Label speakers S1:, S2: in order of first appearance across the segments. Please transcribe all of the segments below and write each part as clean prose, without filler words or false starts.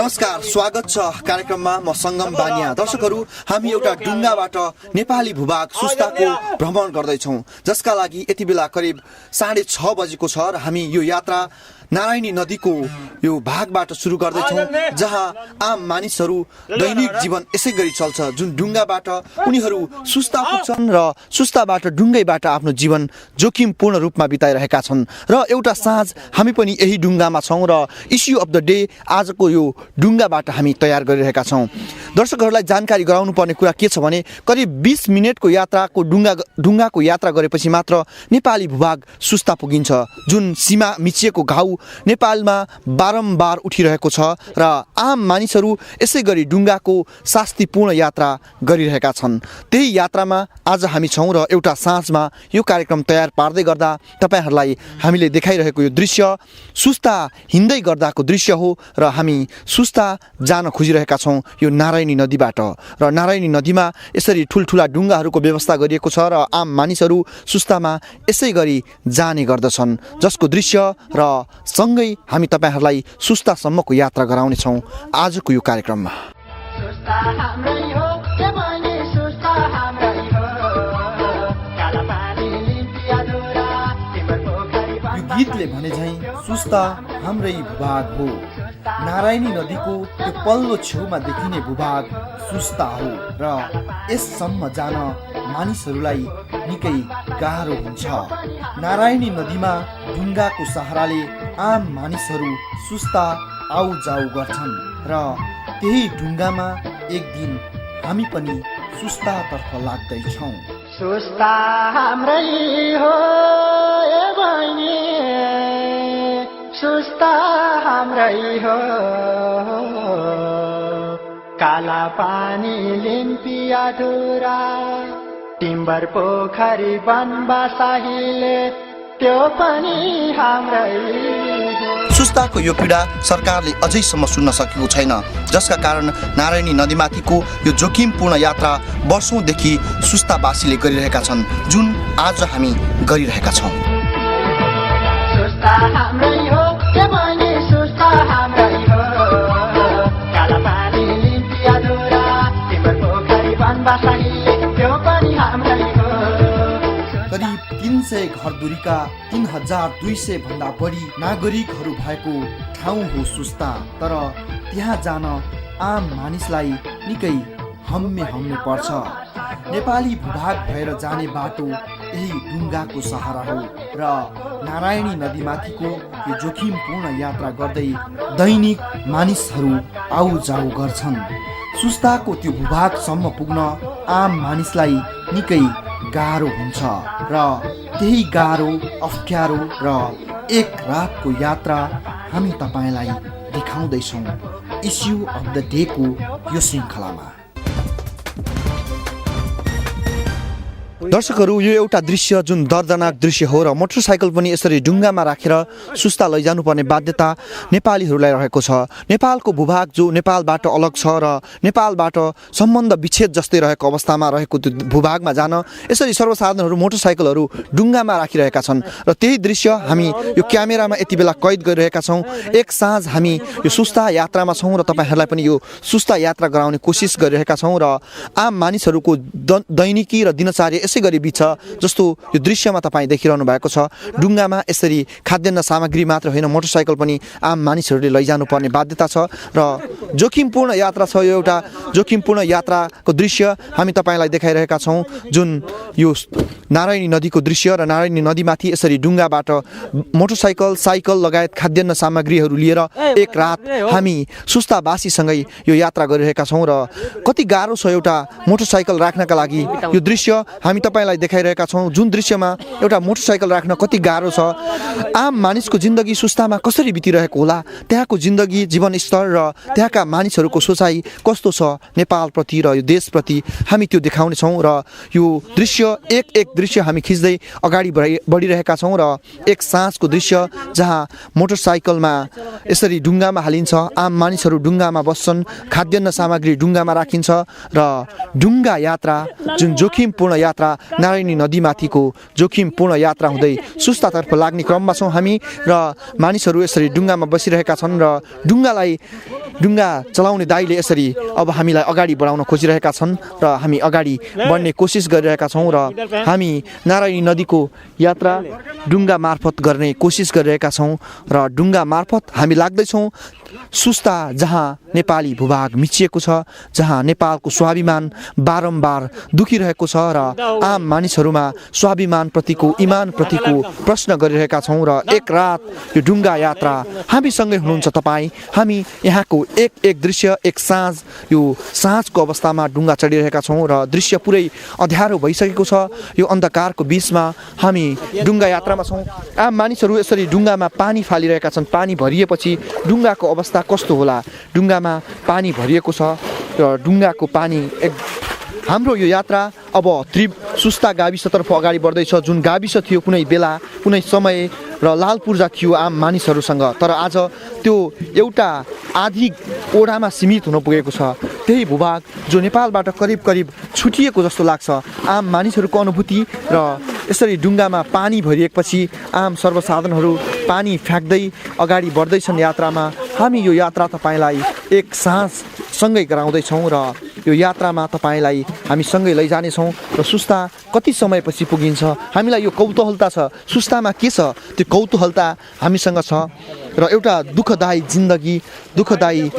S1: नमस्कार, स्वागत छ कार्यक्रममा। म सङ्गम बानिया। दर्शकहरू, हामी एउटा डुङ्गाबाट नेपाली भूभाग सुस्ताको भ्रमण गर्दैछौँ, जसका लागि यति बेला करिब 6:30 बजेको छ र हामी यो यात्रा नारायणी नदीको यो भागबाट सुरु गर्दैछौँ, जहाँ आम मानिसहरू दैनिक जीवन यसै गरी चल्छ। जुन डुङ्गाबाट उनीहरू सुस्ता पुग्छन् र सुस्ताबाट डुङ्गैबाट आफ्नो जीवन जोखिमपूर्ण रूपमा बिताइरहेका छन्। र एउटा साँझ हामी पनि यही डुङ्गामा छौँ र इस्यु अफ द डे आजको यो डुङ्गाबाट हामी तयार गरिरहेका छौँ। दर्शकहरूलाई जानकारी गराउनु पर्ने कुरा के छ भने करिब 20 मिनटको यात्राको डुङ्गाको यात्रा गरेपछि मात्र नेपाली भूभाग सुस्ता पुगिन्छ। जुन सीमा मिचिएको घाउ नेपालमा बारम्बार उठिरहेको छ र आम मानिसहरू यसै गरी डुङ्गाको शास्तिपूर्ण यात्रा गरिरहेका छन्। त्यही यात्रामा आज हामी छौँ र एउटा साँझमा यो कार्यक्रम तयार पार्दै गर्दा तपाईँहरूलाई हामीले देखाइरहेको यो दृश्य सुस्ता हिँड्दै गर्दाको दृश्य हो र हामी सुस्ता जान खोजिरहेका छौँ यो नारायणी नदीबाट। र नारायणी नदीमा यसरी ठुल्ठुला डुङ्गाहरूको व्यवस्था गरिएको छ र आम मानिसहरू सुस्तामा यसै गरी जाने गर्दछन्, जसको दृश्य र सँगै हामी तपाईहरूलाई सुस्तासम्मको यात्रा गराउनेछौँ आजको यो कार्यक्रममा। यो गीतले भने झैँ सुस्ता हाम्रै भूभाग हो। नारायणी नदीको त्यो पल्लो छेउमा देखिने भूभाग सुस्ता हो र यससम्म जान मानिसहरूलाई निकै गाह्रो हुन्छ। नारायणी नदीमा डुङ्गाको सहाराले आम मानिसहरू सुस्ता आउ जाउ गर्छन् र त्यही डुङ्गामा एक दिन हामी पनि सुस्तातर्फ लाग्दैछौँ।
S2: सुस्ता हाम्रै हो ए बहिनी, सुस्ता हाम्रै हो। काला पानी लिम्पिया धुरा टिम्बर पोखरी बनबासाहिले त्यो पनि हाम्रै हो।
S1: सुस्ताको यो पीडा सरकारले अझैसम्म सुन्न सकेको छैन, जसका कारण नारायणी नदीमाथिको यो जोखिमपूर्ण यात्रा वर्षौँदेखि सुस्तावासीले गरिरहेका छन्, जुन आज हामी गरिरहेका छौँ।
S2: सुस्ता हाम्रै हो के भने सुस्ता हाम्रै हो। काला पानी लिम्पिया धुरा टिम्बर पोखरी बनबासाहिले त्यो पनि हाम्रै हो।
S1: करिब 300 घरधुरीका 3200 भन्दा बढी नागरिकहरू भएको ठाउँ हो सुस्ता। तर त्यहाँ जान आम मानिसलाई निकै हम्मे पर्छ। नेपाली भूभाग भएर जाने बाटो यही डुङ्गाको सहारा हो र नारायणी नदीमाथिको यो जोखिमपूर्ण यात्रा गर्दै दैनिक मानिसहरू आउ जाउ गर्छन्। सुस्ताको त्यो भूभागसम्म पुग्न आम मानिसलाई निकै गाह्रो हुन्छ र त्यही गाह्रो, अप्ठ्यारो र एक रातको यात्रा हामी तपाईँलाई देखाउँदैछौँ इस्यु अफ द डेको यो श्रृङ्खलामा। दर्शकहरू, यो एउटा दृश्य जुन दर्दनाक दृश्य हो र मोटरसाइकल पनि यसरी डुङ्गामा राखेर सुस्ता लैजानुपर्ने बाध्यता नेपालीहरूलाई रहेको छ। नेपालको भूभाग जो नेपालबाट अलग छ र नेपालबाट सम्बन्ध विच्छेद जस्तै रहेको अवस्थामा रहेको त्यो भूभागमा जान यसरी सर्वसाधारणहरू मोटरसाइकलहरू डुङ्गामा राखिरहेका छन् र त्यही दृश्य हामी यो क्यामेरामा यति बेला कैद गरिरहेका छौँ। एक साँझ हामी यो सुस्ता यात्रामा छौँ र तपाईँहरूलाई पनि यो सुस्ता यात्रा गराउने कोसिस गरिरहेका छौँ र आम मानिसहरूको दैनिकी र दिनचर्या यसै गरी बित्छ, जस्तो यो दृश्यमा तपाईँ देखिरहनु भएको छ। डुङ्गामा यसरी खाद्यान्न सामग्री मात्र होइन, मोटरसाइकल पनि आम मानिसहरूले लैजानु पर्ने बाध्यता छ र जोखिमपूर्ण यात्रा छ। यो एउटा जोखिमपूर्ण यात्राको दृश्य हामी तपाईँलाई देखाइरहेका छौँ, जुन यो नारायणी नदीको दृश्य र नारायणी नदीमाथि यसरी डुङ्गाबाट मोटरसाइकल, साइकल लगायत खाद्यान्न सामग्रीहरू लिएर एक रात हामी सुस्तावासीसँगै यो यात्रा गरिरहेका छौँ र कति गाह्रो छ एउटा मोटरसाइकल राख्नका लागि। यो दृश्य हामी तपाईँलाई देखाइरहेका छौँ, जुन दृश्यमा एउटा मोटरसाइकल राख्न कति गाह्रो छ। आम मानिसको जिन्दगी सुस्तामा कसरी बितिरहेको होला, त्यहाँको जिन्दगी, जीवनस्तर र त्यहाँका मानिसहरूको सोचाइ कस्तो छ नेपालप्रति र यो देशप्रति हामी त्यो देखाउनेछौँ। र यो दृश्य एक दृश्य हामी खिच्दै अगाडि बढिरहेका छौँ र एक साँझको दृश्य जहाँ मोटरसाइकलमा यसरी डुङ्गामा हालिन्छ, आम मानिसहरू डुङ्गामा बस्छन्, खाद्यान्न सामग्री डुङ्गामा राखिन्छ र डुङ्गा यात्रा जुन जोखिमपूर्ण यात्रा नारायणी नदीमाथिको जोखिमपूर्ण यात्रा हुँदै सुस्तातर्फ लाग्ने क्रममा छौँ हामी र मानिसहरू यसरी डुङ्गामा बसिरहेका छन् र डुङ्गालाई डुङ्गा चलाउने दाइले यसरी अब हामीलाई अगाडि बढाउन खोजिरहेका छन् र हामी अगाडि बढ्ने कोसिस गरिरहेका छौँ र हामी नारायणी नदीको यात्रा डुङ्गा मार्फत गर्ने कोसिस गरिरहेका छौँ र डुङ्गा मार्फत हामी लाग्दैछौँ सुस्ता जहाँ नेपाली भूभाग मिचिएको छ, जहाँ नेपालको स्वाभिमान बारम्बार दुखिरहेको छ र आम मानिसहरूमा स्वाभिमानप्रतिको इमानप्रतिको प्रश्न गरिरहेका छौँ र एक रात यो डुङ्गा यात्रा हामीसँगै हुनुहुन्छ तपाईँ। हामी यहाँको एक दृश्य एक साँझ यो साँझको अवस्थामा डुङ्गा चढिरहेका छौँ र दृश्य पुरै अँध्यारो भइसकेको छ। यो अन्धकारको बिचमा हामी डुङ्गा यात्रामा छौँ। आम मानिसहरू यसरी डुङ्गामा पानी फालिरहेका छन्। पानी भरिएपछि डुङ्गाको अवस्था कस्तो होला? डुङ्गामा पानी भरिएको छ र डुङ्गाको पानी हाम्रो यो यात्रा अब सुस्ता गाविसतर्फ अगाडि बढ्दैछ, जुन गाविस थियो कुनै बेला कुनै समय र लाल पूर्जा थियो आम मानिसहरूसँग, तर आज त्यो एउटा आधी ओडामा सीमित हुन पुगेको छ। त्यही भूभाग जो नेपालबाट करिब करिब छुटिएको जस्तो लाग्छ। आम मानिसहरूको अनुभूति र यसरी डुङ्गामा पानी भरिएपछि आम सर्वसाधारणहरू पानी फ्याँक्दै अगाडि बढ्दैछन् यात्रामा। हामी यो यात्रा तपाईँलाई एक साँझसँगै गराउँदैछौँ र यो यात्रामा तपाईँलाई हामी सँगै लैजानेछौँ र सुस्ता कति समयपछि पुगिन्छ हामीलाई यो कौतूहलता छ। सुस्तामा के छ त्यो कौतूहलता हामीसँग छ र एउटा दुःखदायी जिन्दगी, दुःखदायी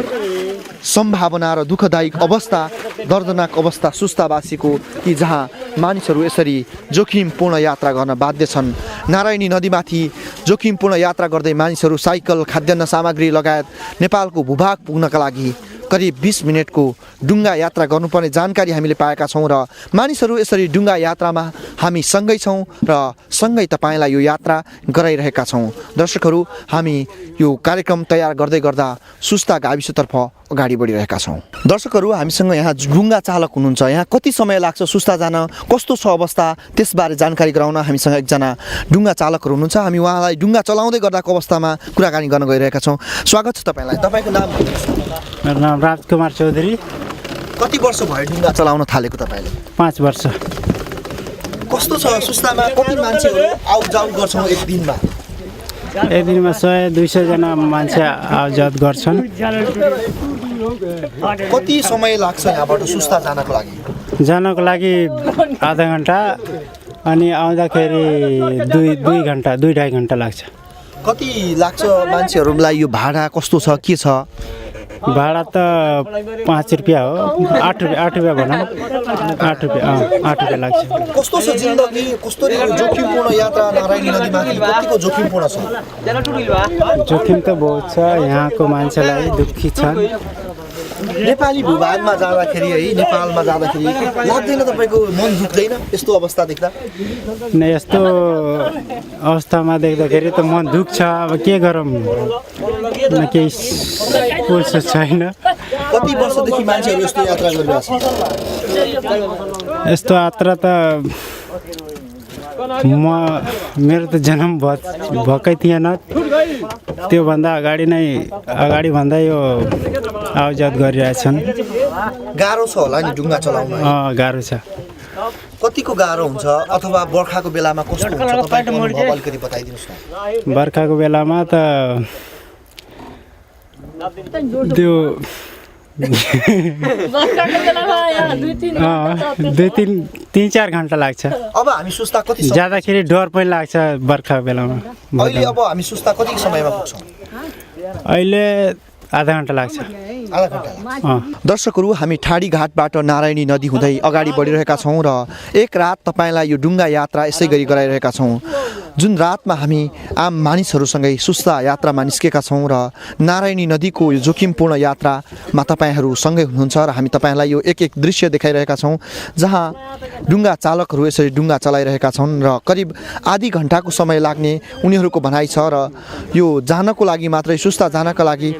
S1: सम्भावना र दुःखदायी अवस्था, दर्दनाक अवस्था सुस्तावासीको कि जहाँ मानिसहरू यसरी जोखिमपूर्ण यात्रा गर्न बाध्य छन्। नारायणी नदीमाथि जोखिमपूर्ण यात्रा गर्दै मानिसहरू साइकल, खाद्यान्न सामग्री लगायत नेपालको भूभाग पुग्नका लागि करिब 20 मिनटको डुङ्गा यात्रा गर्नुपर्ने जानकारी हामीले पाएका छौँ र मानिसहरू यसरी डुङ्गा यात्रामा हामी सँगै छौँ र सँगै तपाईँलाई यो यात्रा गराइरहेका छौँ। दर्शकहरू, हामी यो कार्यक्रम तयार गर्दै गर्दा सुस्ता गाविसतर्फ अगाडि बढिरहेका छौँ। दर्शकहरू, हामीसँग यहाँ डुङ्गा चालक हुनुहुन्छ। यहाँ कति समय लाग्छ सुस्ता जान, कस्तो छ अवस्था, त्यसबारे जानकारी गराउन हामीसँग एकजना डुङ्गा चालकहरू हुनुहुन्छ। हामी उहाँलाई डुङ्गा चलाउँदै गर्दाको अवस्थामा कुराकानी गर्न गइरहेका छौँ। स्वागत छ तपाईँलाई। तपाईँको नाम?
S3: मेरो नाम राजकुमार चौधरी।
S1: कति वर्ष भयो डुङ्गा चलाउन थालेको तपाईँले?
S3: 5 वर्ष।
S1: कस्तो छ सुस्तामा? कति मान्छेहरू आउटजाउट गर्छौँ एक दिनमा?
S3: एक दिनमा 100-200 जना मान्छे आउटजाउट गर्छन्।
S1: कति समय लाग्छ यहाँबाट सुस्ता जानको लागि?
S3: जानको लागि आधा घन्टा अनि आउँदाखेरि 2 घन्टा 2.5 घन्टा लाग्छ।
S1: कति लाग्छ मान्छेहरूलाई? यो भाडा कस्तो छ, के छ?
S3: भाडा त 5 रुपियाँ हो। 8 रुपियाँ भनौँ। 8 रुपियाँ लाग्छ।
S1: कस्तो छ जिन्दगी? कस्तो जोखिमपूर्ण यात्रा नारायणी नदीमाथि कतिको जोखिमपूर्ण छ?
S3: जोखिम त बहुत छ। यहाँको मान्छेलाई दुःखी छन्।
S1: नेपाली भूभागमा जाँदाखेरि है, नेपालमा जाँदाखेरि लाग्दैन तपाईँको मन दुख्दैन यस्तो अवस्था देख्दा?
S3: यस्तो अवस्थामा देख्दाखेरि त मन दुख्छ। अब के गरौँ, केही कोसिस छैन।
S1: कति वर्षदेखि मान्छेहरू यस्तो यात्रा गरिरहेछ?
S3: यस्तो यात्रा त मेरो त जन्म भएकै थिएन। त्योभन्दा अगाडि भन्दा यो आउटजाउट गरिरहेछन्।
S1: गाह्रो छ होला नि डुङ्गा चलाउन?
S3: गाह्रो छ।
S1: कतिको गाह्रो हुन्छ अथवा बर्खाको बेलामा कस्तो हुन्छ तपाईँको अनुभव अलिकति बताइदिनुहोस् न।
S3: बर्खाको बेलामा त त्यो 2-3-4 घन्टा लाग्छ।
S1: अब हामी सुस्ता कति
S3: जाँदाखेरि डर पनि लाग्छ बर्खा बेलामा।
S1: अहिले अब हामी सुस्ता कति समयमा पुग्छौँ?
S3: अहिले आधा घन्टा लाग्छ।
S1: दर्शकहरू, हामी ठाडी घाटबाट नारायणी नदी हुँदै अगाडि बढिरहेका छौँ र एक रात तपाईँलाई यो डुङ्गा यात्रा यसै गरी गराइरहेका छौँ। जुन रातमा हामी आम मानिसहरूसँगै सुस्ता यात्रामा निस्केका छौँ र नारायणी नदीको यो जोखिमपूर्ण यात्रामा तपाईँहरू सँगै हुनुहुन्छ र हामी तपाईँलाई यो एक दृश्य देखाइरहेका छौँ जहाँ डुङ्गा चालकहरू यसरी डुङ्गा चलाइरहेका छन् र करिब आधी घन्टाको समय लाग्ने उनीहरूको भनाइ छ र यो जानको लागि मात्रै, सुस्ता जानको लागि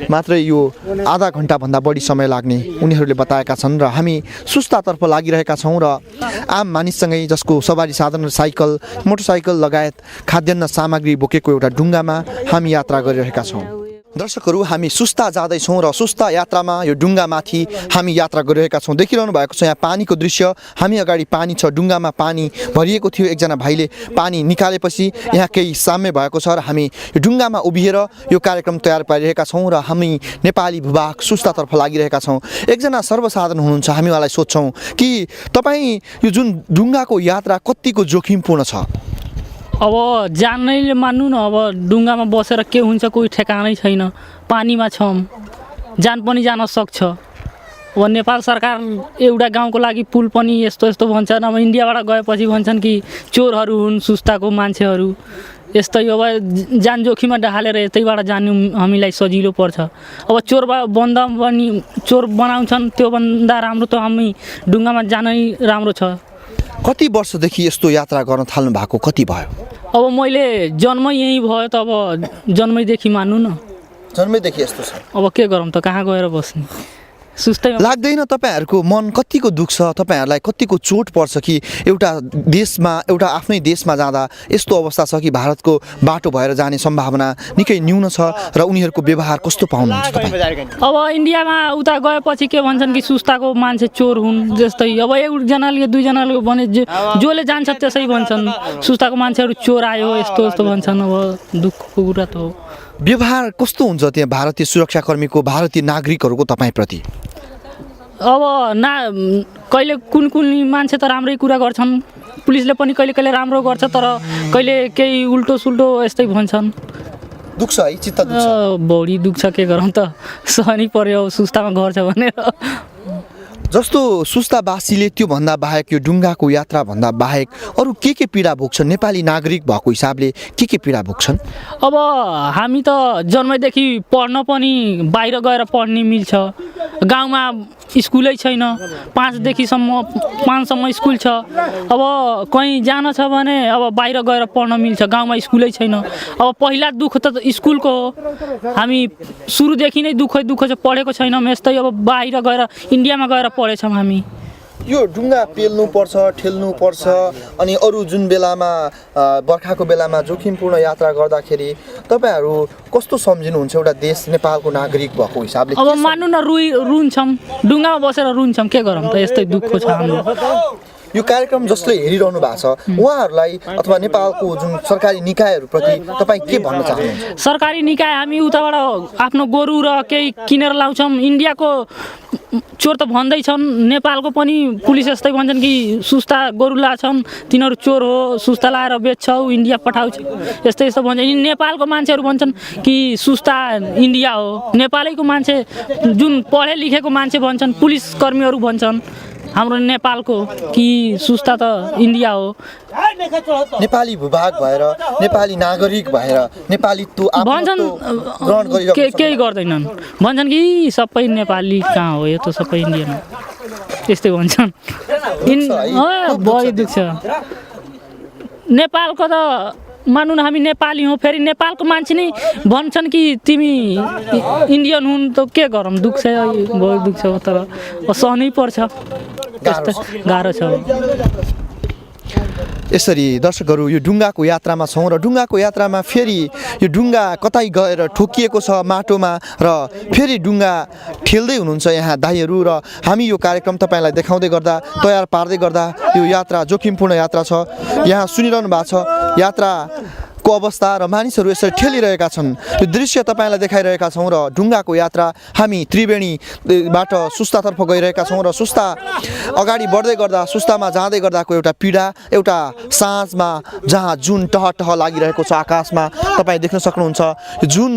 S1: मात्रै यो आधा घन्टाभन्दा बढी समय लाग्ने उनीहरूले बताएका छन् र हामी सुस्तातर्फ लागिरहेका छौँ र आम मानिससँगै जसको सवारी साधन साइकल, मोटरसाइकल लगायत खाद्यान्न सामग्री बोकेको एउटा डुङ्गामा हामी यात्रा गरिरहेका छौँ। दर्शकहरू हामी सुस्ता जाँदैछौँ र सुस्ता यात्रामा यो डुङ्गामाथि हामी यात्रा गरिरहेका छौँ। देखिरहनु भएको छ यहाँ पानीको दृश्य। हामी अगाडि पानी छ, डुङ्गामा पानी भरिएको थियो। एकजना भाइले पानी निकालेपछि यहाँ केही साम्य भएको छ र हामी यो डुङ्गामा उभिएर यो कार्यक्रम तयार पारिरहेका छौँ र हामी नेपाली भूभाग सुस्तातर्फ लागिरहेका छौँ। एकजना सर्वसाधारण हुनुहुन्छ, हामी उहाँलाई सोध्छौँ कि तपाईँ यो जुन डुङ्गाको यात्रा कतिको जोखिमपूर्ण छ?
S4: अब जान्नैले मान्नु न, अब डुङ्गामा बसेर के हुन्छ कोही ठेकानै छैन। पानीमा छौँ, जान पनि जान सक्छ। अब नेपाल सरकार एउटा गाउँको लागि पुल पनि यस्तो यस्तो भन्छन्। अब इन्डियाबाट गएपछि भन्छन् कि चोरहरू हुन् सुस्ताको मान्छेहरू, यस्तै अब जान जोखिममा ढालेर यतैबाट जानु हामीलाई सजिलो पर्छ। अब चोर बनाउँछन्, त्योभन्दा राम्रो त हामी डुङ्गामा जानै राम्रो छ।
S1: कति वर्षदेखि यस्तो यात्रा गर्न थाल्नु भएको, कति भयो?
S4: अब मैले जन्मै यहीँ भयो त अब जन्मैदेखि मान्नु न।
S1: जन्मैदेखि यस्तो छ।
S4: अब के गरौँ त, कहाँ गएर बस्ने, सुस्तै
S1: लाग्दैन तपाईँहरूको मन कतिको दुख्छ? तपाईँहरूलाई कतिको चोट पर्छ कि एउटा देशमा, एउटा आफ्नै देशमा जाँदा यस्तो अवस्था छ कि भारतको बाटो भएर जाने सम्भावना निकै न्यून छ र उनीहरूको व्यवहार कस्तो पाउनुहुन्छ तपाईँ?
S4: अब इन्डियामा उता गएपछि के भन्छन् कि सुस्ताको मान्छे चोर हुन् जस्तै। अब एकजनाले दुईजनाले भने जसले जान्छ त्यसै भन्छन् सुस्ताको मान्छेहरू चोर आयो यस्तो यस्तो भन्छन्। अब दुःखको कुरा त हो।
S1: व्यवहार कस्तो हुन्छ त्यहाँ भारतीय सुरक्षाकर्मीको, भारतीय नागरिकहरूको तपाईँप्रति?
S4: अब कहिले कुन मान्छे त राम्रै कुरा गर्छन्, पुलिसले पनि कहिले कहिले राम्रो गर्छ, तर कहिले केही उल्टो सुल्टो यस्तै भन्छन्।
S1: दुख्छ है, चित्त दुख्छ।
S4: बढी दुख्छ, के गरौँ त, सहनै पर्यो सुस्तामा घर छ भनेर।
S1: जस्तो सुस्तावासीले त्योभन्दा बाहेक यो डुङ्गाको यात्रा भन्दा बाहेक अरू के पीडा भोग्छन्? नेपाली नागरिक भएको हिसाबले के पीडा भोग्छन्?
S4: अब हामी त जन्मैदेखि पढ्न पनि बाहिर गएर पढ्ने मिल्छ। गाउँमा स्कुलै छैन, 5 स्कुल छ। अब कहीँ जान छ भने अब बाहिर गएर पढ्न मिल्छ, गाउँमा स्कुलै छैन। अब पहिला दुःख त स्कुलको हो। हामी सुरुदेखि नै दुःख छ, पढेको छैनौँ। यस्तै अब बाहिर गएर इन्डियामा गएर पढेछौँ हामी।
S1: यो डुङ्गा पेल्नुपर्छ, ठेल्नुपर्छ, अनि अरू जुन बेलामा बर्खाको बेलामा जोखिमपूर्ण यात्रा गर्दाखेरि तपाईँहरू कस्तो सम्झिनुहुन्छ एउटा देश नेपालको नागरिक भएको हिसाबले?
S4: अब मान्नु न, रुन्छौँ, डुङ्गामा बसेर रुन्छौँ, के गरौँ त, यस्तै दुःख छ हाम्रो।
S1: यो कार्यक्रम जसले हेरिरहनु भएको छ उहाँहरूलाई अथवा नेपालको जुन सरकारी निकायहरूप्रति तपाईँ के भन्न चाहनुहुन्छ?
S4: सरकारी निकाय हामी उताबाट आफ्नो गोरु र केही किनेर लाउँछौँ। इन्डियाको चोर त भन्दैछन्, नेपालको पनि पुलिस यस्तै भन्छन् कि सुस्ता गोरु लाछन्, तिनीहरू चोर हो, सुस्ता लाएर बेच्छौ, इन्डिया पठाउँछ, यस्तै यस्तो भन्छ। नेपालको मान्छेहरू भन्छन् कि सुस्ता इन्डिया हो। नेपालैको मान्छे जुन पढे लेखेको मान्छे भन्छन्, पुलिस कर्मीहरू भन्छन् हाम्रो नेपालको कि सुस्ता त इन्डिया हो।
S1: नेपाली भूभाग भएर, नेपाली नागरिक भएर नेपालीत्व
S4: भन्छन्,
S1: ग्रहण गरिरहेको
S4: केही गर्दैनन्, भन्छन् कि सबै नेपाली कहाँ हो, यो त सबै इन्डियन हो, त्यस्तै भन्छन्। बढी दुख्छ। नेपालको त मान्नु न, हामी नेपाली हौँ, फेरि नेपालको मान्छे नै भन्छन् कि तिमी इन्डियन हुन्, त के गरौँ, दुख्छ, बहुत दुख्छ, तर सहनै पर्छ, गाह्रो छ।
S1: यसरी दर्शकहरू यो डुङ्गाको यात्रामा छौँ र डुङ्गाको यात्रामा फेरि यो डुङ्गा कतै गएर ठोकिएको छ माटोमा र फेरि डुङ्गा ठेल्दै हुनुहुन्छ यहाँ दाइहरू र हामी यो कार्यक्रम तपाईँलाई देखाउँदै गर्दा, तयार पार्दै गर्दा यो यात्रा जोखिमपूर्ण यात्रा छ। यहाँ सुनिरहनु भएको छ यात्राको अवस्था र मानिसहरू यसरी ठेलिरहेका छन्। यो दृश्य तपाईँलाई देखाइरहेका छौँ र डुङ्गाको यात्रा हामी त्रिवेणीबाट सुस्तातर्फ गइरहेका छौँ र सुस्ता अगाडि बढ्दै गर्दा, सुस्तामा जाँदै गर्दाको एउटा पीडा, एउटा साँझमा जहाँ जुन टह लागिरहेको छ आकाशमा तपाईँ देख्न सक्नुहुन्छ। जुन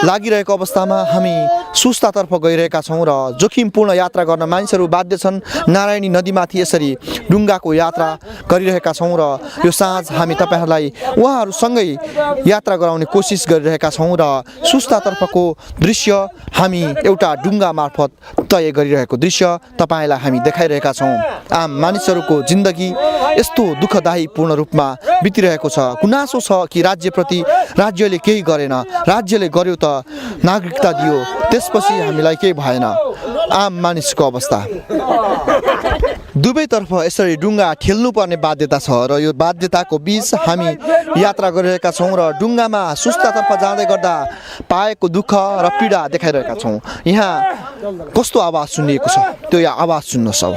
S1: लागिरहेको अवस्थामा हामी सुस्तातर्फ गइरहेका छौँ र जोखिमपूर्ण यात्रा गर्न मानिसहरू बाध्य छन्। नारायणी नदीमाथि यसरी डुङ्गाको यात्रा गरिरहेका छौँ र यो साँझ हामी तपाईँहरूलाई उहाँहरूसँगै यात्रा गराउने कोसिस गरिरहेका छौँ र सुस्तातर्फको दृश्य हामी एउटा डुङ्गा मार्फत तय गरिरहेको दृश्य तपाईँलाई हामी देखाइरहेका छौँ। आम मानिसहरूको जिन्दगी यस्तो दुःखदायी पूर्ण रूपमा बितिरहेको छ। गुनासो छ कि राज्यप्रति राज्यले केही गरेन, राज्यले गर्यो त नागरिकता दियो, त्यसपछि हामीलाई केही भएन। आम मानिसको अवस्था दुवैतर्फ यसरी डुङ्गा ठेल्नुपर्ने बाध्यता छ र यो बाध्यताको बीच हामी यात्रा गरिरहेका छौँ र डुङ्गामा सुस्तातर्फ जाँदै गर्दा पाएको दुःख र पीडा देखाइरहेका छौँ। यहाँ कस्तो आवाज सुनिएको छ त्यो आवाज सुन्नुहोस् अब।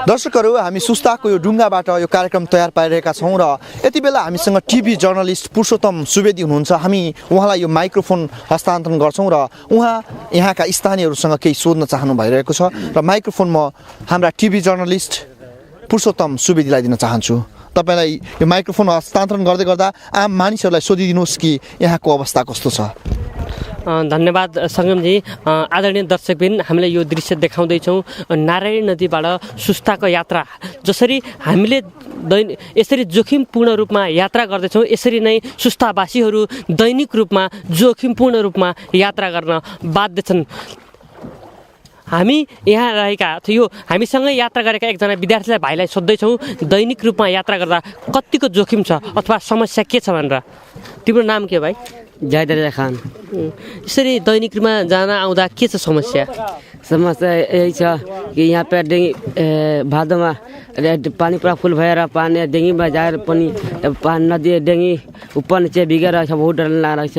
S1: दर्शकहरू हामी सुस्ताको यो डुङ्गाबाट यो कार्यक्रम तयार पारिरहेका छौँ र यति बेला हामीसँग टिभी जर्नलिस्ट पुरुषोत्तम सुवेदी हुनुहुन्छ। हामी उहाँलाई यो माइक्रोफोन हस्तान्तरण गर्छौँ र उहाँ यहाँका स्थानीयहरूसँग केही सोध्न चाहनु भइरहेको छ र माइक्रोफोन म हाम्रा टिभी जर्नलिस्ट पुरुषोत्तम सुवेदीलाई दिन चाहन्छु। तपाईलाई यो माइक्रोफोन हस्तान्तरण गर्दै गर्दा आम मानिसहरूलाई सोधिदिनुहोस् कि यहाँको अवस्था कस्तो छ।
S5: धन्यवाद सङ्गमजी। आदरणीय दर्शकबिन, हामीले यो दृश्य देखाउँदैछौँ नारायणी नदीबाट सुस्ताको यात्रा। जसरी हामीले यसरी जोखिमपूर्ण रूपमा यात्रा गर्दैछौँ, यसरी नै सुस्तावासीहरू दैनिक रूपमा जोखिमपूर्ण रूपमा यात्रा गर्न बाध्य छन्। हामी यहाँ रहेका थियो, हामीसँगै यात्रा गरेका एकजना विद्यार्थीलाई भाइलाई सोध्दैछौँ दैनिक रूपमा यात्रा गर्दा कतिको जोखिम छ अथवा समस्या के छ भनेर। तिम्रो नाम के भाइ?
S6: जायदर खान।
S5: यसरी दैनिक रूपमा जान आउँदा के छ समस्या?
S6: समस्या यही छ कि यहाँ पे डेंगी भादोमा पानी पुरा फुल भएर पानी डेंगीमा जाएर पनि नदी डेंगी ऊपर नीचे बिगेर रहेछ, बहुत डर लागेछ।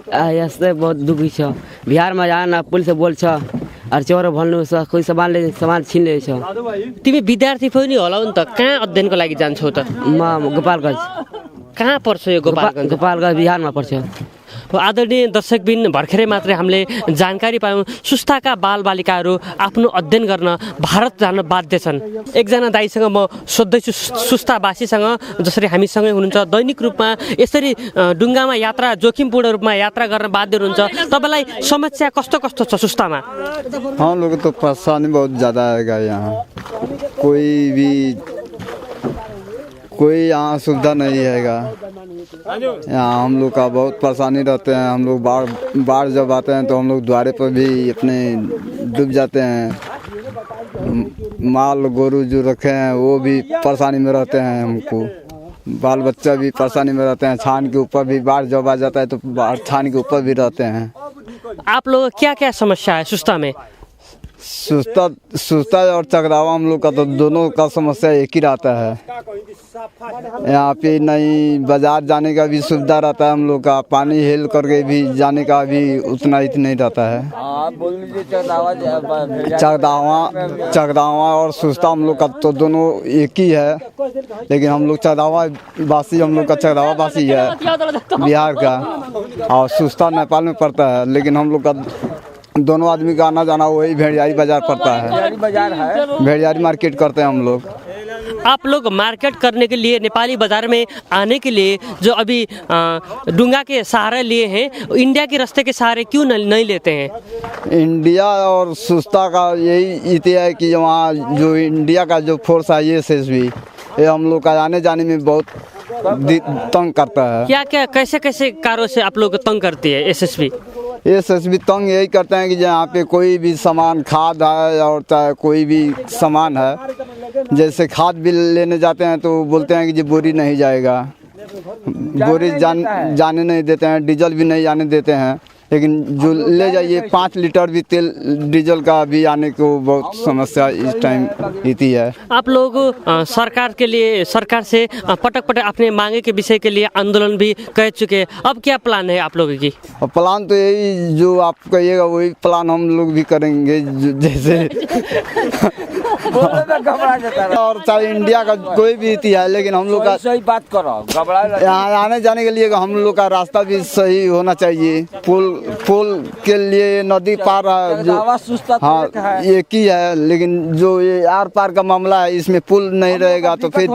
S6: यस्तै बहुत दुखी छ। बिहारमा जान पुलिस बोल्छ और चोर भन्नु कोही सामान छिन लिएछ।
S5: तिमी विद्यार्थी पनि होला नि त, कहाँ अध्ययनको लागि जान्छौ त?
S6: म गोपालगञ्ज।
S5: कहाँ पर्छ यो गोपालगञ्ज?
S6: गोपालगञ्ज बिहारमा पर्छ।
S5: आदरणीय दर्शकबिन, भर्खरै मात्रै हामीले जानकारी पायौँ सुस्ताका बालबालिकाहरू आफ्नो अध्ययन गर्न भारत जान बाध्य छन्। एकजना दाइसँग म सोध्दैछु सुस्तावासीसँग, जसरी हामीसँगै हुनुहुन्छ, दैनिक रूपमा यसरी डुङ्गामा यात्रा जोखिमपूर्ण रूपमा यात्रा गर्न बाध्य हुनुहुन्छ, तपाईँलाई समस्या कस्तो कस्तो छ सुस्तामा?
S7: हम लोग तो परेशानी बहुत ज़्यादा है यहाँ। कोई यहाँ सुविधा नहीं हैगा। यहाँ हम लोग का बहुत परेशानी रहते हैं। हम लोग बाढ़ जब आते हैं तो हम लोग द्वारे पर भी अपने डूब जाते हैं। माल गोरू जो रखे हैं वो भी परेशानी में रहते हैं। हमको बाल बच्चा भी परेशानी में रहते हैं। छान के ऊपर भी बाढ़ जब आ जाता है तो छान के ऊपर भी रहते हैं।
S5: आप लोग क्या क्या समस्या है सुस्ता में?
S7: सुस्ता और चकरावा हम लोग का तो दोनों का समस्या एक ही रहता है। यहाँ पे नहीं बाजार जाने का भी सुविधा रहता है हम लोग का, पानी हेल करके भी जाने का भी उतना ही नहीं रहता है। चकदावा और सुस्ता हम लोग का तो दोनों एक ही है, लेकिन हम लोग चकदावा वासी, हम लोग का चकदावा वासी है बिहार का, और सुस्ता नेपाल में पड़ता है। लेकिन हम लोग का दोनों आदमी का आना जाना वही भेड़ियारी बाजार पड़ता है। भेड़ियारी मार्केट करते हैं हम लोग।
S5: आप लोग मार्केट करने के लिए नेपाली बाजार में आने के लिए जो अभी डुंगा के सहारे लिए हैं, इंडिया के रास्ते के सहारे क्यों नहीं लेते हैं?
S7: इंडिया और सुस्ता का यही इतिहास है कि वहाँ जो इंडिया का जो फोर्स है SSB, ये हम लोग का आने जाने में बहुत तंग करता है।
S5: क्या क्या कैसे कैसे कारों से आप लोग तंग करती है
S7: SSB तंग यही करते हैं कि यहाँ पे कोई भी सामान खाद है और चाहे कोई भी सामान है, जैसे खाद भी लेने जाते हैं तो बोलते हैं कि ये बोरी नहीं जाएगा, बोरी जाने नहीं देते हैं, डीजल भी नहीं जाने देते हैं। लेकिन जो ले जाइए 5 लीटर भी तेल डीजल का भी आने को बहुत समस्या इस टाइम इतनी है।
S5: आप लोग सरकार के लिए, सरकार से पटक पटक अपने मांगे के विषय के लिए आंदोलन भी कर चुके, अब क्या प्लान है आप लोगों की?
S7: प्लान तो यही जो आप कहिएगा वही प्लान हम लोग भी करेंगे। जैसे और चाहे इंडिया का कोई भी इतिहास है, लेकिन हम लोग का
S8: सही बात करो,
S7: यहाँ आने जाने के लिए हम लोग का रास्ता भी सही होना चाहिए। पुल के लिए नदी पार जो हाँ एक ही है, लेकिन जो ये आर पार का मामला है इसमें पुल नहीं रहेगा तो फिर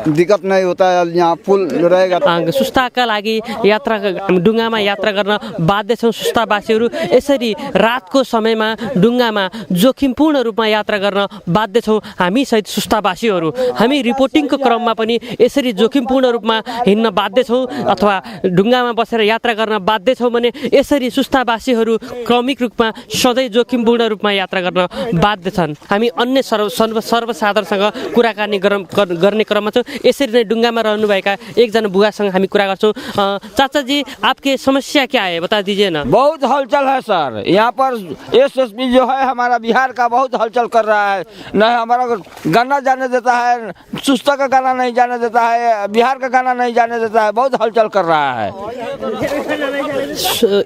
S7: दिक्कत नहीं होता है। यहाँ पुल रहेगा।
S5: सुस्ताका लागि यात्रा डुङ्गामा यात्रा गर्न बाध्य छौँ सुस्तावासीहरू। यसरी रातको समयमा डुङ्गामा जोखिमपूर्ण रूपमा यात्रा गर्न बाध्य छौँ। छौँ हामी सहित सुस्तावासीहरू। हामी रिपोर्टिङको क्रममा पनि यसरी जोखिमपूर्ण रूपमा हिँड्न बाध्य छौँ अथवा ढुङ्गामा बसेर यात्रा गर्न बाध्य छौँ भने यसरी सुस्तावासीहरू क्रमिक रूपमा सधैँ जोखिमपूर्ण रूपमा यात्रा गर्न बाध्य छन्। हामी अन्य सर्वसाधारणसँग कुराकानी गर्ने क्रममा छौँ। यसरी नै ढुङ्गामा रहनुभएका एकजना बुवासँग हामी कुरा गर्छौँ। चाचा जी, आपके समस्या क्या है, बता दीजिए ना।
S8: बहुत हलचल है सर, यहाँ पर एसएसपी जो है हमारा बिहार का बहुत हलचल कर रहा है। न हमारा गाना जाने देता है, सुस्ता का गाना नहीं जाने देता है, बिहार का गाना नहीं जाने देता है, बहुत हलचल कर रहा है।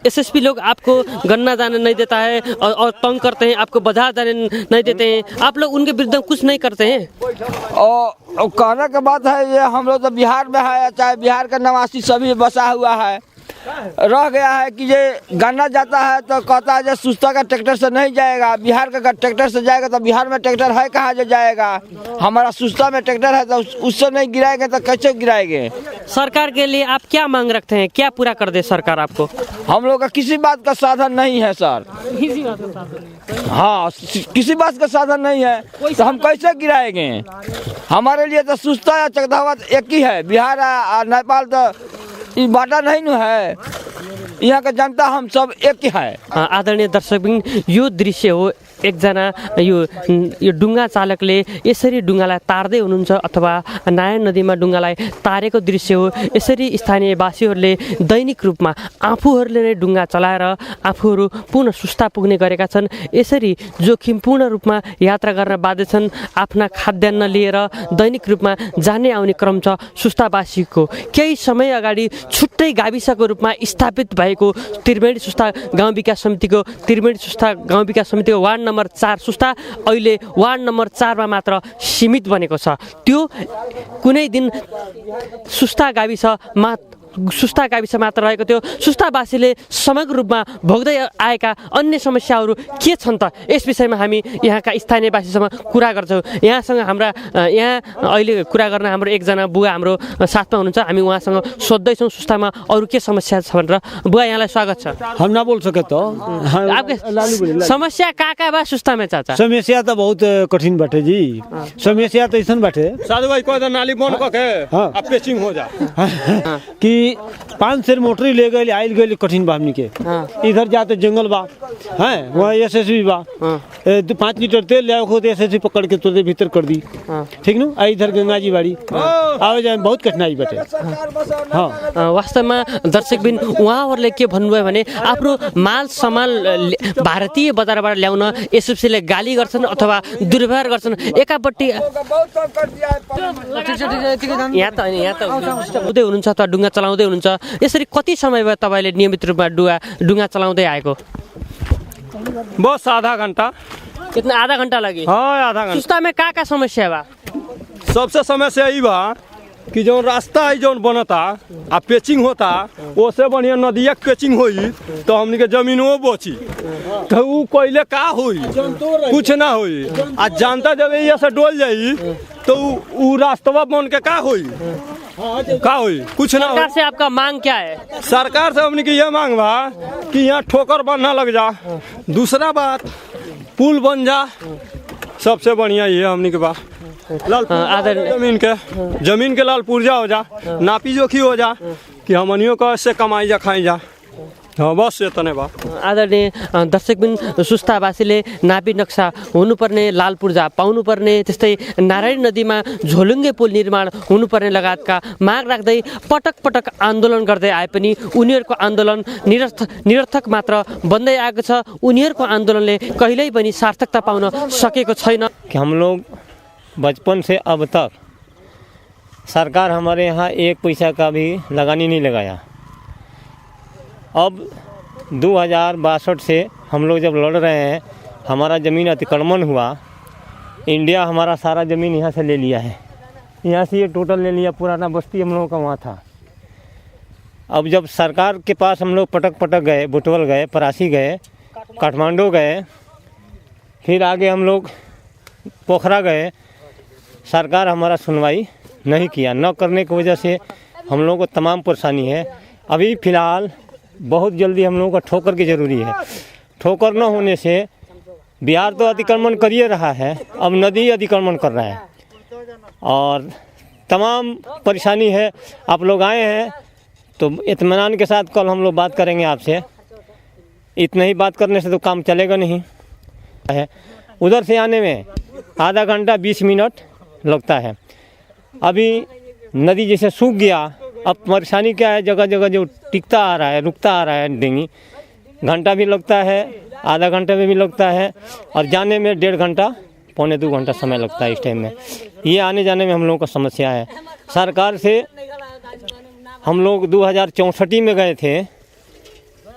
S5: एसएसपी लोग आपको गन्ना जाने नहीं देता है और तंग करते हैं, आपको बाजार जाने नहीं देते हैं, आप लोग उनके विरुद्ध कुछ नहीं करते हैं?
S8: और कहने के बात है ये, हम लोग तो बिहार में है, चाहे बिहार का निवासी सभी बसा हुआ है। रह गया है कि ये गन्ना जाता है तो कहता है जो सुस्ता का ट्रैक्टर से नहीं जाएगा, बिहार का ट्रैक्टर से जाएगा तो बिहार में ट्रैक्टर है कहाँ जो जाएगा। हमारा सुस्ता में ट्रैक्टर है तो उससे नहीं गिराएंगे तो कैसे गिराएंगे।
S5: सरकार के लिए आप क्या मांग रखते हैं, क्या पूरा कर दे सरकार आपको?
S8: हम लोग का किसी बात का साधन नहीं है सर। हाँ, किसी बात का साधन नहीं है तो हम कैसे गिराएंगे। हमारे लिए तो सुस्ता या चकधावत एक ही है, बिहार और नेपाल तो ये बाटा नहीं न है। यहाँ का जनता हम सब एक ही है।
S5: आदरणीय दर्शकबिन, यो दृश्य हो एकजना यो डुङ्गा चालकले यसरी डुङ्गालाई तार्दै हुनुहुन्छ अथवा नारायण नदीमा डुङ्गालाई तारेको दृश्य हो। यसरी स्थानीयवासीहरूले दैनिक रूपमा आफूहरूले नै डुङ्गा चलाएर आफूहरू पुनः सुस्ता पुग्ने गरेका छन्। यसरी जोखिमपूर्ण रूपमा यात्रा गर्न बाध्य छन्। आफ्ना खाद्यान्न लिएर दैनिक रूपमा जाने आउने क्रम छ सुस्तावासीको। केही समय अगाडि छुट्टै गाविसको रूपमा स्थापित भएको त्रिवेणी सुस्ता गाउँ विकास समितिको वार्ड नम्बर 4 सुस्ता अहिले वार्ड नम्बर 4 मा मात्र सीमित बनेको छ। त्यो कुनै दिन सुस्ता गाविस मात्र रहेको थियो। सुस्तावासीले समग्र रूपमा भोग्दै आएका अन्य समस्याहरू के छन् त, यस विषयमा हामी यहाँका स्थानीयवासीसँग कुरा गर्छौँ। यहाँ अहिले कुरा गर्न हाम्रो एकजना बुवा हाम्रो साथमा हुनुहुन्छ। हामी उहाँसँग सोध्दैछौँ सुस्तामा अरू के समस्या छ भनेर। बुवा, यहाँलाई स्वागत छ।
S9: हम ना बोल सके तो
S5: आपके समस्या का बा सुस्ता में चाचा?
S9: समस्या तो बहुत कठिन बाटे जी। समस्या तो ऐसा बाटे
S10: साधु भाई को नाली बंद करके अब पेचिंग हो जा
S9: कि 5 सेर मोटरी ले गए आयल गए कठिन बा हमनी के। इधर जाते जंगल बा है, वहाँ एसएसबी बा 5 लीटर तेल ले खुद एसएसबी पकड़ के तुरंत भीतर कर दी। ठीक न, इधर गंगा जी बाड़ी आवे जाए बहुत कठिनाई बाटे।
S5: वास्तवमा दर्शकबिन, उहाँहरूले के भन्नुभयो भने आफ्नो माल सामान भारतीय बजारबाट ल्याउन एसएसबीले गाली गर्छन् अथवा दुर्व्यवहार गर्छन्। एकापट्टि यहाँ त हुँदै हुनुहुन्छ अथवा डुङ्गा चलाउँदै हुनुहुन्छ। यसरी कति समय भयो तपाईँले नियमित रूपमा डुङ्गा चलाउँदै आएको?
S10: बस आधा घंटा।
S5: कितना आधा घंटा लगी?
S10: हाँ, आधा घंटा।
S5: सुस्ता में का समस्या बा?
S10: सबसे समस्या यही बा कि जो रास्ता है जो बनता आ पेचिंग होता, ओसे बढ़िया नदिया पेचिंग होई तो हमनी के जमीनों बची तो ऊ कोयले का होई, कुछ ना होई। आ जानता जब ये से डोल जाई तो ऊ रास्ता बन के का होई, कुछ ना।
S5: सरकार से आपका मांग क्या है?
S10: सरकार से हमनी के ये मांग बा कि यहाँ ठोकर बनना लग जा। दूसरा बात, पुल बन जा, सबसे बढ़िया ये हमनी के बा। जमीन के लाल पुर्जा हो जा, नापी जोखी हो जा कि हमनियों को ऐसे कमाई जा खाई जा। हाँ, बस यतने बा।
S5: आदरणीय दर्शकबिन, सुस्तावासीले नापी नक्सा हुनुपर्ने, लाल पूर्जा पाउनुपर्ने, त्यस्तै नारायण नदीमा झोलुङ्गे पुल निर्माण हुनुपर्ने लगायतका माग राख्दै पटक पटक आन्दोलन गर्दै आए पनि उनीहरूको आन्दोलन निरर्थक मात्र बन्दै आएको छ। उनीहरूको आन्दोलनले कहिल्यै पनि सार्थकता पाउन सकेको छैन।
S11: हम लोग बचपन से अब तक सरकार हमारे यहाँ 1 पैसा का भी लगानी नहीं लगाया। अब 2062 से हम लोग जब लड़ रहे हैं, हमारा ज़मीन अतिक्रमण हुआ, इंडिया हमारा सारा ज़मीन यहाँ से ले लिया है। यहाँ से ये टोटल ले लिया, पुराना बस्ती हम लोगों का वहाँ था। अब जब सरकार के पास हम लोग पटक गए, बुटवल गए, परासी गए, काठमांडू गए, फिर आगे हम लोग पोखरा गए, सरकार हमारा सुनवाई नहीं किया। न करने की वजह से हम लोगों को तमाम परेशानी है। अभी फ़िलहाल बहुत जल्दी हम लोगों को ठोकर की ज़रूरी है। ठोकर न होने से बिहार तो अतिक्रमण कर ही रहा है, अब नदी अतिक्रमण कर रहा है और तमाम परेशानी है। आप लोग आए हैं तो इत्मीनान के साथ कल हम लोग बात करेंगे आपसे। इतना ही बात करने से तो काम चलेगा नहीं है। उधर से आने में आधा घंटा 20 मिनट लगता है। अभी नदी जैसे सूख गया, अब परेशानी क्या है, जगह जगह जो टिकता आ रहा है, रुकता आ रहा है डेंगी, घंटा भी लगता है, आधा घंटे में भी लगता है और जाने में 1.5 घंटा पौने 2 घंटा समय लगता है। इस टाइम में ये आने जाने में हम लोगों का समस्या है। सरकार से हम लोग 2064 में गए थे,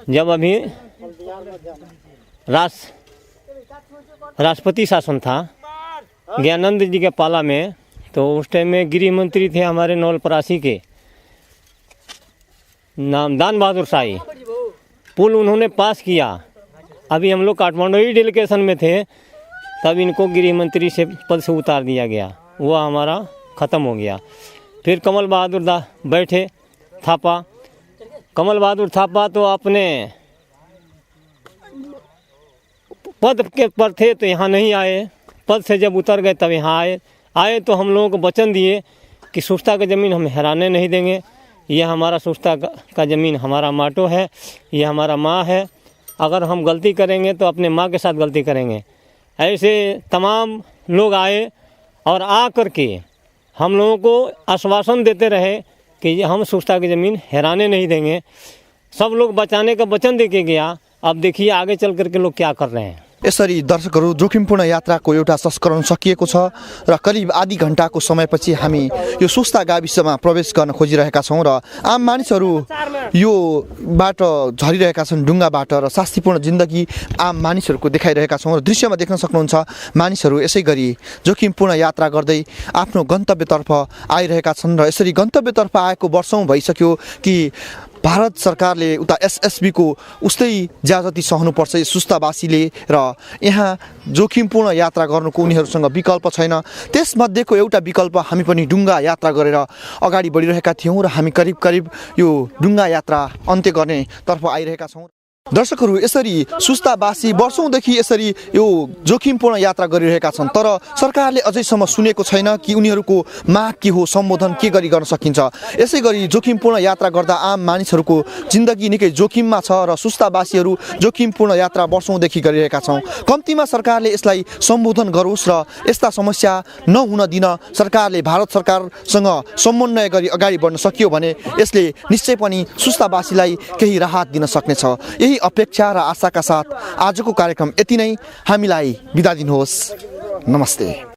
S11: जब अभी राष्ट्रपति शासन था ज्ञानंद जी के पाला में, तो उस टाइम में गृह मंत्री थे हमारे नवलपरासी के नाम दान बहादुर शाही। पुल उन्होंने पास किया। अभी हम लोग काठमांडू ही डेलीगेशन में थे, तब इनको गृह मंत्री से पद से उतार दिया गया, वो हमारा ख़त्म हो गया। फिर कमल बहादुर बैठे थापा। कमल बहादुर थापा तो अपने पद के पर थे तो यहाँ नहीं आए, पद से जब उतर गए तब यहाँ आए तो हम लोगों को वचन दिए कि सुस्ता का ज़मीन हम हैराने नहीं देंगे। ये हमारा सुस्ता का ज़मीन हमारा माटो है, ये हमारा माँ है। अगर हम गलती करेंगे तो अपने माँ के साथ गलती करेंगे। ऐसे तमाम लोग आए और आ कर के हम लोगों को आश्वासन देते रहे कि हम सुस्ता की ज़मीन हैराने नहीं देंगे। सब लोग बचाने का वचन दे के गया। अब देखिए आगे चल कर के लोग क्या कर रहे हैं।
S1: यसरी दर्शकहरू जोखिमपूर्ण यात्राको एउटा संस्करण सकिएको छ र करिब आधी घण्टाको समयपछि हामी यो सुस्ता गाविसमा प्रवेश गर्न खोजिरहेका छौँ र आम मानिसहरू यो बाटो झरिरहेका छन्, ढुङ्गा बाटो, र शास्तिपूर्ण जिन्दगी आम मानिसहरूको देखाइरहेका छौँ र दृश्यमा देख्न सक्नुहुन्छ मानिसहरू यसै गरी जोखिमपूर्ण यात्रा गर्दै आफ्नो गन्तव्यतर्फ आइरहेका छन्। र यसरी गन्तव्यतर्फ आएको वर्षौँ भइसक्यो कि भारत सरकारले उता एसएसबीको उस्तै ज्याजती सहनुपर्छ सुस्तावासीले, र यहाँ जोखिमपूर्ण यात्रा गर्नुको उनीहरूसँग विकल्प छैन। त्यसमध्येको एउटा विकल्प हामी पनि ढुङ्गा यात्रा गरेर अगाडि बढिरहेका थियौँ र हामी करिब करिब यो ढुङ्गा यात्रा अन्त्य गर्ने तर्फ आइरहेका छौँ। दर्शकहरू यसरी सुस्तावासी वर्षौँदेखि यसरी यो जोखिमपूर्ण यात्रा गरिरहेका छन्, तर सरकारले अझैसम्म सुनेको छैन कि उनीहरूको माग के हो, सम्बोधन के गरी गर्न सकिन्छ। यसै गरी जोखिमपूर्ण यात्रा गर्दा आम मानिसहरूको जिन्दगी निकै जोखिममा छ र सुस्तावासीहरू जोखिमपूर्ण यात्रा वर्षौँदेखि गरिरहेका छौँ। कम्तीमा सरकारले यसलाई सम्बोधन गरोस् र यस्ता समस्या नहुन दिन सरकारले भारत सरकारसँग समन्वय गरी अगाडि बढ्न सकियो भने यसले निश्चय पनि सुस्तावासीलाई केही राहत दिन सक्नेछ। यही अपेक्षा र आशाका साथ आजको कार्यक्रम यति नै। हामीलाई बिदा दिनुहोस्। नमस्ते।